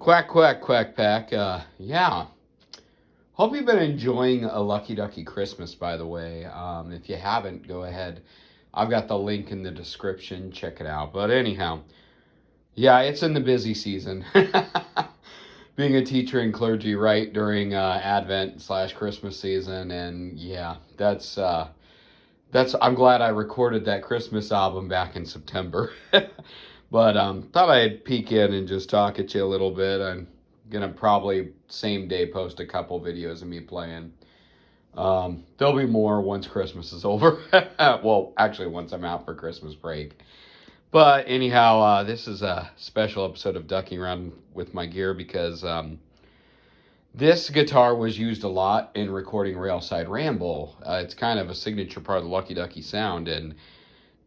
Quack, quack, quack, pack. Yeah. Hope you've been enjoying a Lucky Ducky Christmas, by the way. If you haven't, go ahead. I've got the link in the description. Check it out. But anyhow, yeah, it's in the busy season. Being a teacher and clergy, right, during Advent/Christmas season. And yeah, I'm glad I recorded that Christmas album back in September. But thought I'd peek in and just talk at you a little bit. I'm gonna probably same day post a couple videos of me playing. There'll be more once Christmas is over. Well, actually, once I'm out for Christmas break. But anyhow, this is a special episode of Ducking Around with My Gear because this guitar was used a lot in recording Railside Ramble. It's kind of a signature part of the Lucky Ducky sound, and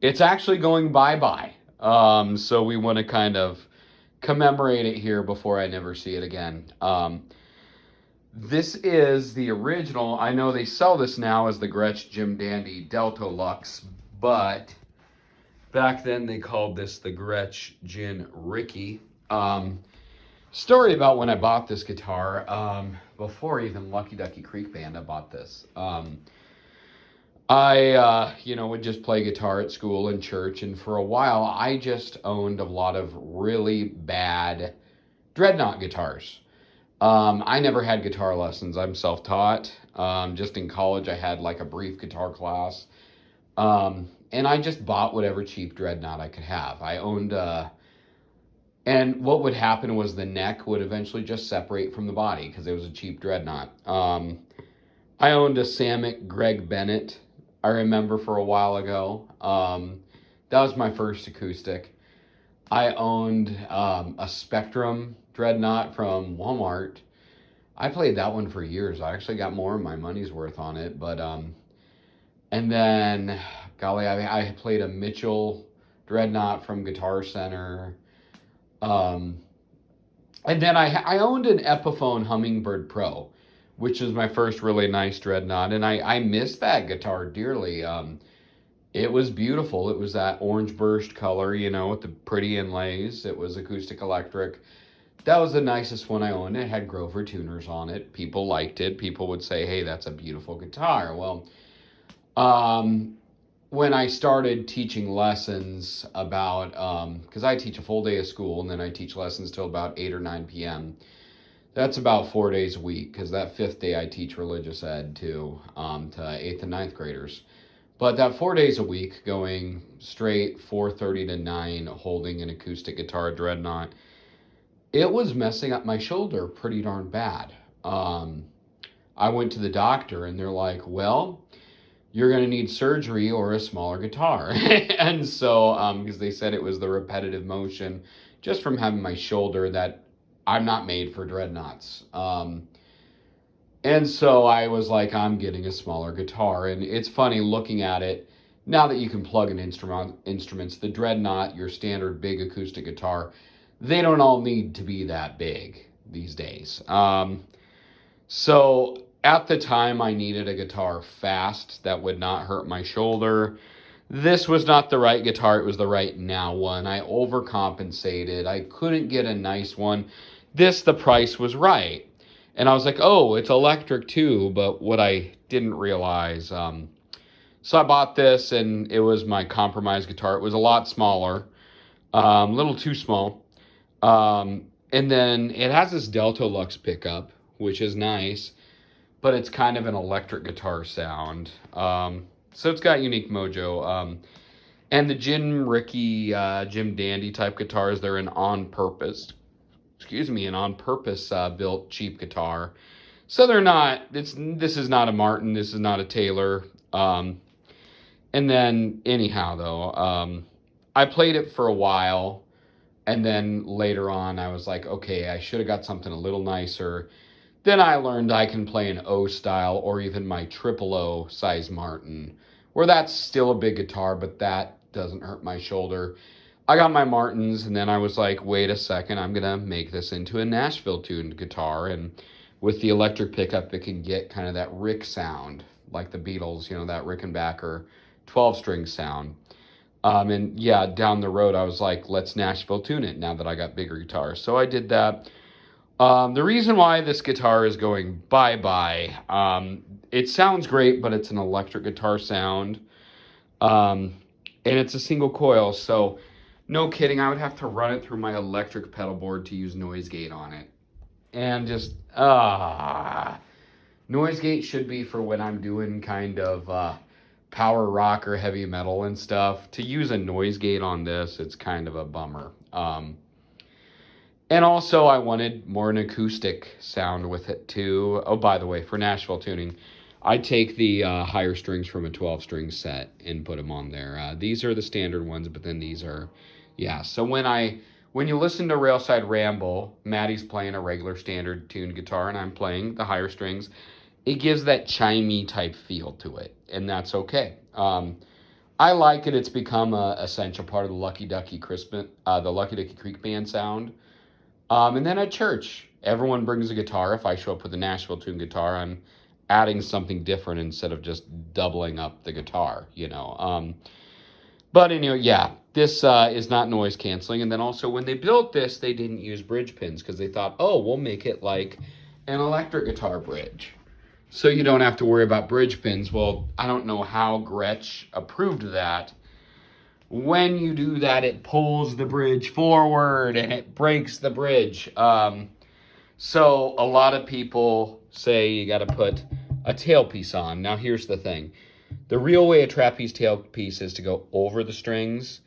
it's actually going bye-bye. So we want to kind of commemorate it here before I never see it again. This is the original. I know they sell this now as the Gretsch Jim Dandy Delta Lux, but back then they called this the Gretsch Gin Ricky. Story about when I bought this guitar, before even Lucky Ducky Creek Band, I bought this. I would just play guitar at school and church, and for a while, I just owned a lot of really bad dreadnought guitars. I never had guitar lessons. I'm self-taught. Just in college, I had like a brief guitar class. And I just bought whatever cheap dreadnought I could have. I owned, and what would happen was the neck would eventually just separate from the body because it was a cheap dreadnought. I owned a Samick Greg Bennett, I remember, for a while ago. That was my first acoustic. I owned a Spectrum dreadnought from Walmart. I played that one for years. I actually got more of my money's worth on it. But and then, golly, I played a Mitchell dreadnought from Guitar Center. And then I owned an Epiphone Hummingbird Pro, which is my first really nice dreadnought, and I miss that guitar dearly. It was beautiful. It was that orange burst color, with the pretty inlays. It was acoustic electric. That was the nicest one I owned. It had Grover tuners on it. People liked it. People would say, hey, that's a beautiful guitar. Well, when I started teaching lessons about, because I teach a full day of school, and then I teach lessons till about 8 or 9 p.m., that's about 4 days a week, because that fifth day I teach religious ed to 8th and 9th graders. But that 4 days a week, going straight 4:30 to 9, holding an acoustic guitar dreadnought, it was messing up my shoulder pretty darn bad. I went to the doctor, and they're like, well, you're going to need surgery or a smaller guitar. And so, because they said it was the repetitive motion just from having my shoulder that I'm not made for dreadnoughts. And so I was like, I'm getting a smaller guitar. And it's funny looking at it, now that you can plug in instruments, the dreadnought, your standard big acoustic guitar, they don't all need to be that big these days. So at the time, I needed a guitar fast that would not hurt my shoulder. This was not the right guitar. It was the right now one. I overcompensated. I couldn't get a nice one. The price was right. And I was like, oh, it's electric too. But what I didn't realize, so I bought this, and it was my compromise guitar. It was a lot smaller, a little too small. And then it has this Delta Lux pickup, which is nice, but it's kind of an electric guitar sound. So it's got unique mojo. And the Jim Ricky, Jim Dandy type guitars, they're an on-purpose built cheap guitar. So they're not, this is not a Martin, this is not a Taylor. And then anyhow though, I played it for a while, and then later on I was like, okay, I should have got something a little nicer. Then I learned I can play an O style or even my triple O size Martin, where that's still a big guitar, but that doesn't hurt my shoulder. I got my Martins, and then I was like, wait a second, I'm going to make this into a Nashville-tuned guitar, and with the electric pickup, it can get kind of that Rick sound, like the Beatles, that Rickenbacker 12-string sound. And yeah, down the road, I was like, let's Nashville tune it now that I got bigger guitars. So I did that. The reason why this guitar is going bye-bye, it sounds great, but it's an electric guitar sound. Um, and it's a single coil, so no kidding, I would have to run it through my electric pedal board to use noise gate on it. And just, noise gate should be for when I'm doing kind of power rock or heavy metal and stuff. To use a noise gate on this, it's kind of a bummer. And also, I wanted more an acoustic sound with it too. Oh, by the way, for Nashville tuning, I take the higher strings from a 12-string set and put them on there. These are the standard ones, but then these are, yeah. So when you listen to Railside Ramble, Maddie's playing a regular standard tuned guitar, and I'm playing the higher strings. It gives that chimey type feel to it, and that's okay. I like it. It's become a essential part of the Lucky Ducky Creek Band sound. And then at church, everyone brings a guitar. If I show up with a Nashville tuned guitar, I'm adding something different instead of just doubling up the guitar, you know. But anyway, yeah, this is not noise canceling. And then also when they built this, they didn't use bridge pins because they thought, oh, we'll make it like an electric guitar bridge. So you don't have to worry about bridge pins. Well, I don't know how Gretsch approved that. When you do that, it pulls the bridge forward and it breaks the bridge. So a lot of people say you got to put a tailpiece on. Now here's the thing. The real way a trapeze tailpiece is to go over the strings.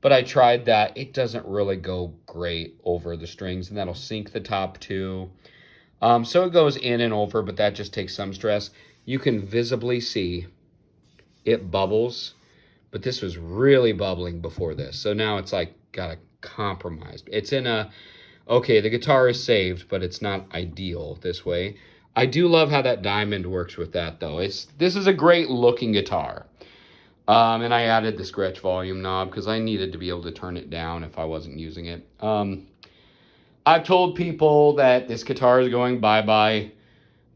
But I tried that. It doesn't really go great over the strings, and that'll sink the top too. So it goes in and over, but that just takes some stress. You can visibly see it bubbles, but this was really bubbling before this. So now it's like got a compromise. It's in a, okay, the guitar is saved, but it's not ideal this way. I do love how that diamond works with that though. This is a great looking guitar. And I added this Gretsch volume knob because I needed to be able to turn it down if I wasn't using it. I've told people that this guitar is going bye-bye.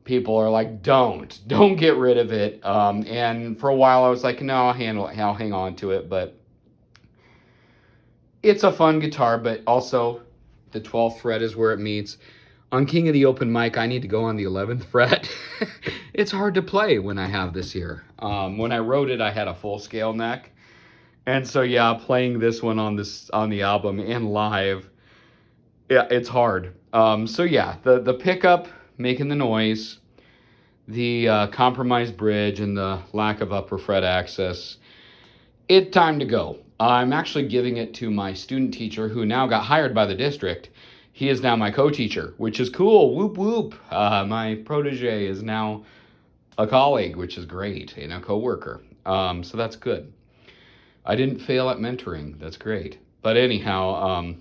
People are like, don't get rid of it. And for a while I was like, no, I'll handle it. I'll hang on to it. But it's a fun guitar, but also the 12th fret is where it meets. On King of the Open Mic, I need to go on the 11th fret. It's hard to play when I have this here. When I wrote it, I had a full scale neck. And so, yeah, playing this one on the album and live, yeah, it's hard. So, yeah, the pickup making the noise, the compromised bridge, and the lack of upper fret access, it's time to go. I'm actually giving it to my student teacher who now got hired by the district. He is now my co-teacher, which is cool. Whoop, whoop. My protege is now a colleague, which is great, and a coworker. So that's good. I didn't fail at mentoring. That's great. But anyhow,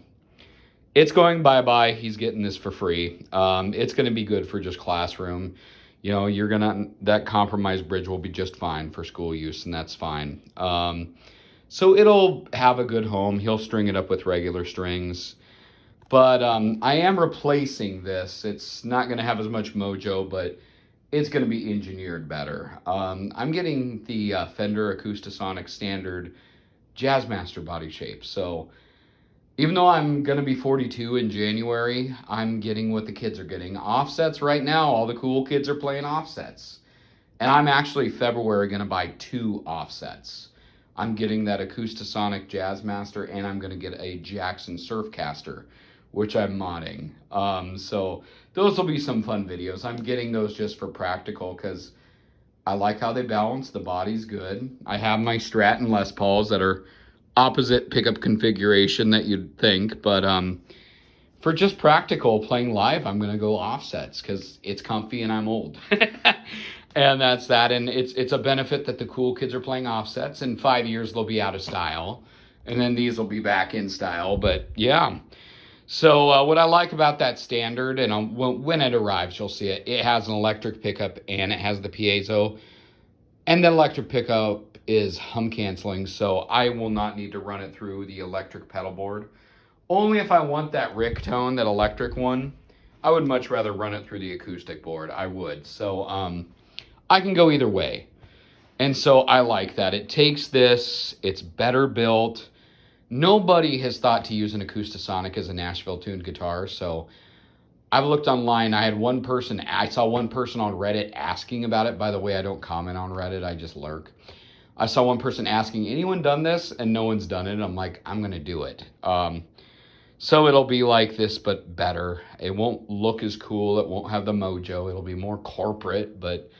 it's going bye-bye. He's getting this for free. It's going to be good for just classroom. You know, that compromised bridge will be just fine for school use, and that's fine. So it'll have a good home. He'll string it up with regular strings. But I am replacing this. It's not going to have as much mojo, but it's going to be engineered better. I'm getting the Fender Acoustasonic Standard Jazzmaster body shape. So even though I'm going to be 42 in January, I'm getting what the kids are getting. Offsets right now, all the cool kids are playing offsets. And I'm actually February going to buy 2 offsets. I'm getting that Acoustasonic Jazzmaster, and I'm going to get a Jackson Surfcaster, which I'm modding. So those will be some fun videos. I'm getting those just for practical because I like how they balance. The body's good. I have my Strat and Les Pauls that are opposite pickup configuration that you'd think. But for just practical playing live, I'm going to go offsets because it's comfy and I'm old. And that's that. And it's a benefit that the cool kids are playing offsets. In 5 years, they'll be out of style. And then these will be back in style. But yeah. So what I like about that standard, and when it arrives, you'll see it. It has an electric pickup and it has the piezo. And the electric pickup is hum canceling, so I will not need to run it through the electric pedal board. Only if I want that Rick tone, that electric one, I would much rather run it through the acoustic board. I would. So I can go either way. And so I like that. It takes this, it's better built. Nobody has thought to use an Acoustasonic as a Nashville tuned guitar, so I've looked online. I saw one person on Reddit asking about it. By the way, I don't comment on Reddit. I just lurk. I saw one person asking, anyone done this? And no one's done it. I'm like, I'm going to do it. So it'll be like this, but better. It won't look as cool. It won't have the mojo. It'll be more corporate, but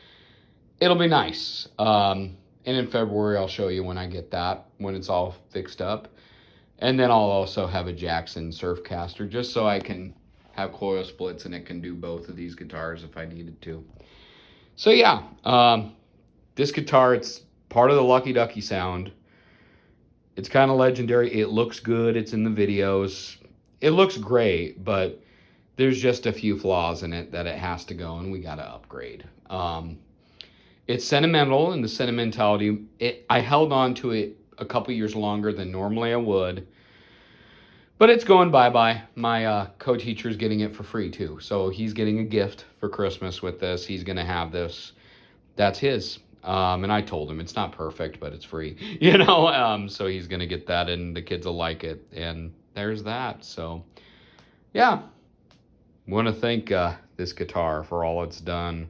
it'll be nice. And in February, I'll show you when I get that, when it's all fixed up. And then I'll also have a Jackson Surfcaster, just so I can have coil splits and it can do both of these guitars if I needed to. So yeah, this guitar, it's part of the Lucky Ducky sound. It's kind of legendary. It looks good. It's in the videos. It looks great, but there's just a few flaws in it that it has to go, and we got to upgrade. It's sentimental, and the sentimentality, I held on to it a couple years longer than normally I would, but it's going bye-bye. My co-teacher's getting it for free too, so he's getting a gift for Christmas with this. He's going to have this. That's his. And I told him it's not perfect, but it's free, so he's going to get that, and the kids will like it, and there's that. So yeah, want to thank this guitar for all it's done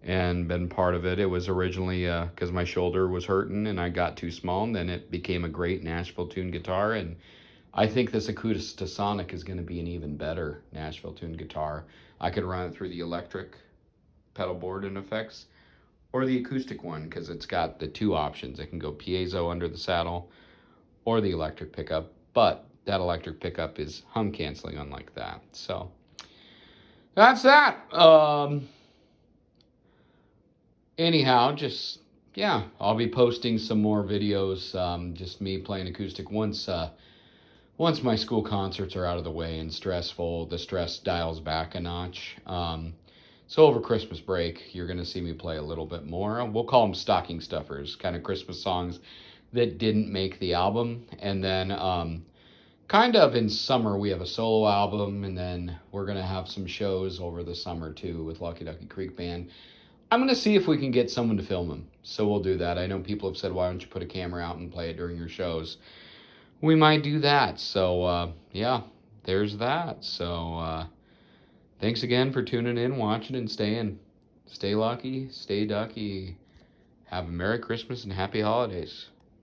and been part of it. It was originally because my shoulder was hurting and I got too small, and then it became a great Nashville tuned guitar, and I think this Acoustasonic is going to be an even better Nashville tuned guitar. I could run it through the electric pedal board and effects, or the acoustic one, because it's got the two options. It can go piezo under the saddle or the electric pickup, but that electric pickup is hum canceling, unlike that. So that's that. Anyhow, yeah, I'll be posting some more videos, just me playing acoustic once my school concerts are out of the way and the stress dials back a notch. So over Christmas break, you're going to see me play a little bit more. We'll call them stocking stuffers, kind of Christmas songs that didn't make the album. And then kind of in summer, we have a solo album, and then we're going to have some shows over the summer too with Lucky Ducky Creek Band. I'm going to see if we can get someone to film them. So we'll do that. I know people have said, why don't you put a camera out and play it during your shows? We might do that. So yeah, there's that. So thanks again for tuning in, watching, and staying. Stay lucky, stay ducky. Have a Merry Christmas and Happy Holidays.